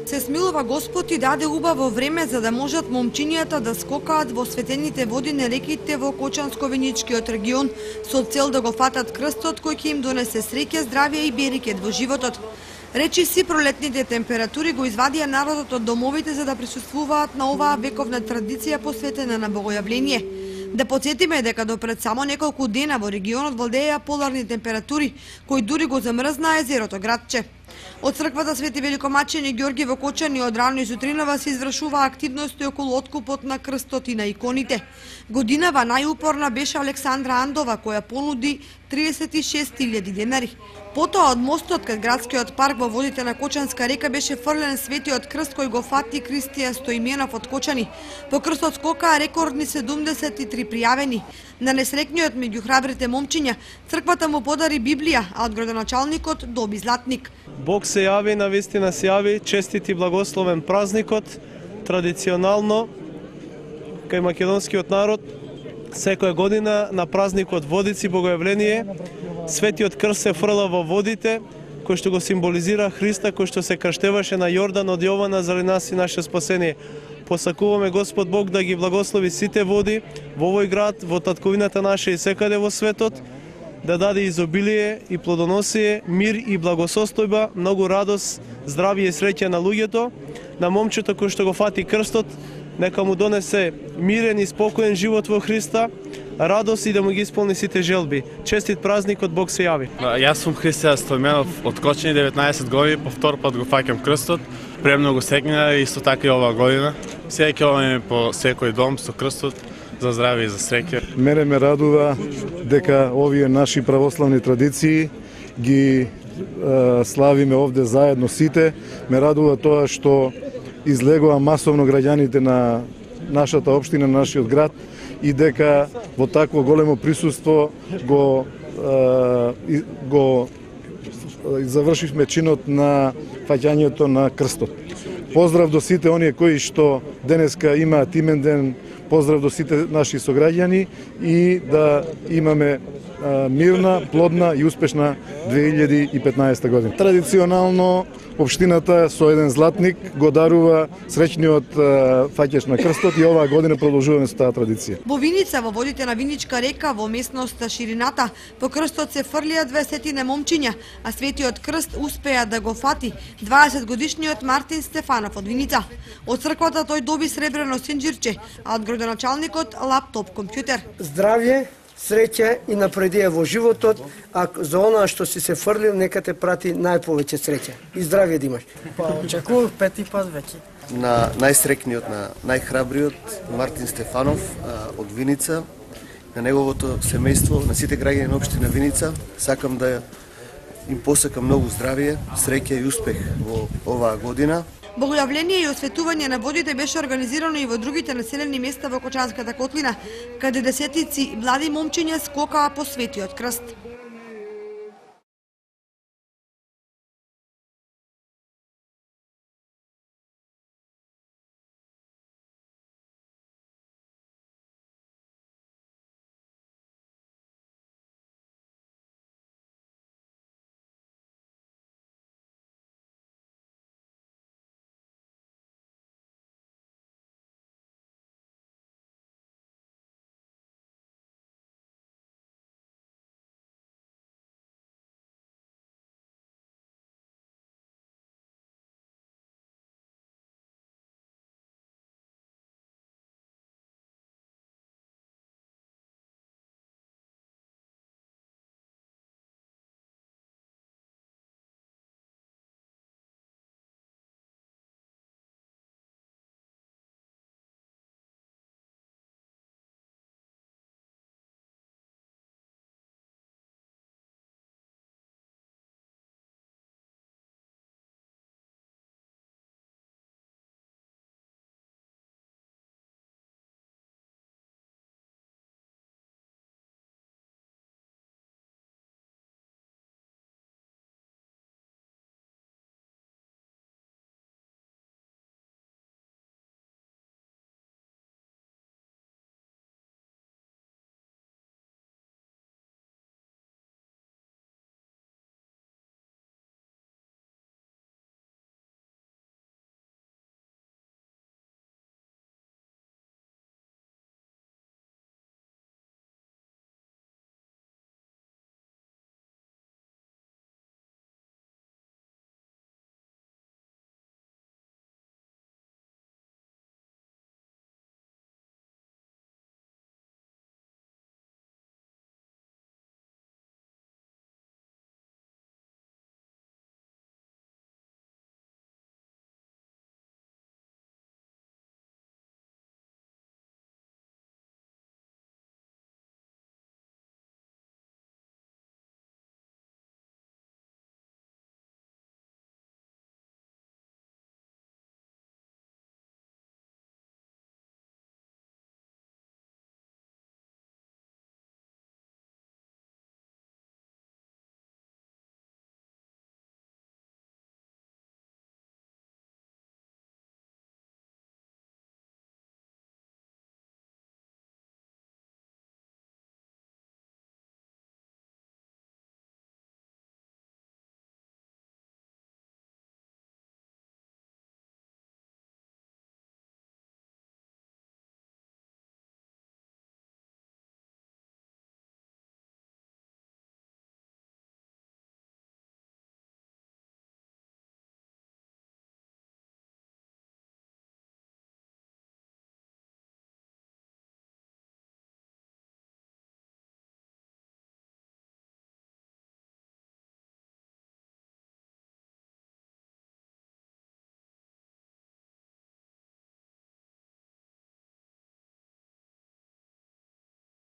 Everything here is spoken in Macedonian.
Се смилува Господ и даде убаво време за да можат момчињата да скокаат во светените води на реките во Кочанско-Виничкиот регион со цел да го фатат крстот кој ќе им донесе среќа, здравје и берекет во животот. Речиси пролетните температури го извадија народот од домовите за да присуствуваат на оваа вековна традиција посветена на богојавление. Да подсетиме дека до пред само неколку дена во регионот владееја поларни температури, кои дури го замрзна езерото Градче. Од црквата Свети Великомачени Ѓорги во Кочани од рано и сутринава се извршува активности околу откупот на крстот и на иконите. Годинава најупорна беше Александра Андова, која понуди 36.000 денари. Потоа од мостот кај градскиот парк во водите на Кочанска река беше фрлен светиот крст кој го фати Кристијан Стоименов од Кочани. По крстот скокаа рекордни 73 пријавени. На несрекниот меѓу храбрите момчиња, црквата му подари Библија, а од градоначалникот доби златник. Бог се јави, навистина се јави, честит и благословен празникот. Традиционално, кај македонскиот народ, секоја година на празникот Водици Богојавление, Светиот крст се фрла во водите, кој што го символизира Христа, кој што се крштеваше на Јордан од Јована заради нас и наше спасение. Посакуваме Господ Бог да ги благослови сите води во овој град, во татковината наша и секаде во светот, да даде изобилие и плодоносие, мир и благосостојба, многу радост, здравје и среќа на луѓето, на момчето кој што го фати крстот, нека му донесе мирен и спокоен живот во Христа, радост и да му ги исполни сите желби. Честит празник од Бог се јави. Јас сум Кристијан Стоименов од Кочани, 19 години, по втор пат го фаќам крстот. Премногу секнина и исто така и оваа година. Сега ќе одиме по секој дом со крстот за здравје и за среќа. Мене ме радува дека овие наши православни традиции ги славиме овде заедно сите. Ме радува тоа што излегува масовно граѓаните на нашата општина, на нашиот град и дека во такво големо присуство го завршивме чинот на фаќањето на крстот. Поздрав до сите оние кои што денеска имаат имен ден, поздрав до сите наши сограѓани и да имаме мирна, плодна и успешна 2015 година. Традиционално општината со еден златник го дарува среќниот фаќач на крстот и оваа година продолжуваме со таа традиција. Во Виница, во водите на Виничка река, во местноста Ширината, по крстот се фрлија 20 момчиња, а Светиот крст успеа да го фати 20 годишниот Мартин Стефанов од Виница. Од црквата тој доби сребрено синџирче, а од градоначалникот лаптоп компјутер. Здравје, среќа и напредија во животот, а за она што си се фрлил, нека те прати најповеќе среќа. И здравје да имаш. Па очекував 5 пат веќе. На најсрекниот, на најхрабриот Мартин Стефанов од Виница, на неговото семејство, на сите граѓани на општина Виница, сакам да им посакам многу здравје, среќа и успех во оваа година. Богојавление и осветување на водите беше организирано и во другите населени места во Кочанската котлина, каде десетици млади момчиња скокаа по Светиот крст.